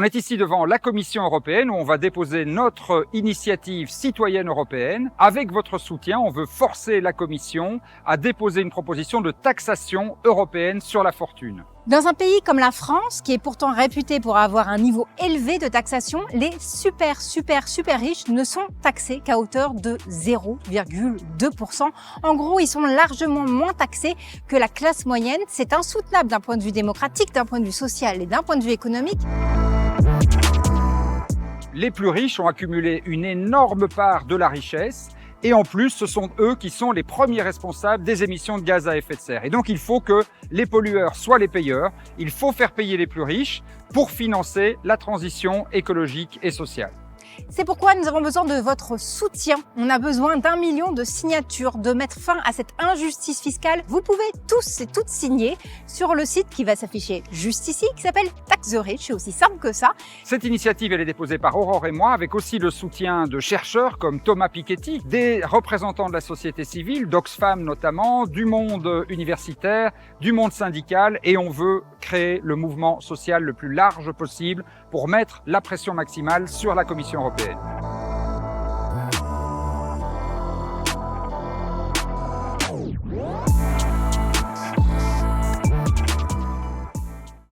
On est ici devant la Commission européenne où on va déposer notre initiative citoyenne européenne. Avec votre soutien, on veut forcer la Commission à déposer une proposition de taxation européenne sur la fortune. Dans un pays comme la France, qui est pourtant réputé pour avoir un niveau élevé de taxation, les super riches ne sont taxés qu'à hauteur de 0,2%. En gros, ils sont largement moins taxés que la classe moyenne. C'est insoutenable d'un point de vue démocratique, d'un point de vue social et d'un point de vue économique. Les plus riches ont accumulé une énorme part de la richesse et en plus, ce sont eux qui sont les premiers responsables des émissions de gaz à effet de serre. Et donc, il faut que les pollueurs soient les payeurs. Il faut faire payer les plus riches pour financer la transition écologique et sociale. C'est pourquoi nous avons besoin de votre soutien. On a besoin d'1 million de signatures, de mettre fin à cette injustice fiscale. Vous pouvez tous et toutes signer sur le site qui va s'afficher juste ici, qui s'appelle Tax the Rich. C'est aussi simple que ça. Cette initiative, elle est déposée par Aurore et moi, avec aussi le soutien de chercheurs comme Thomas Piketty, des représentants de la société civile, d'Oxfam notamment, du monde universitaire, du monde syndical, et on veut créer le mouvement social le plus large possible pour mettre la pression maximale sur la Commission européenne.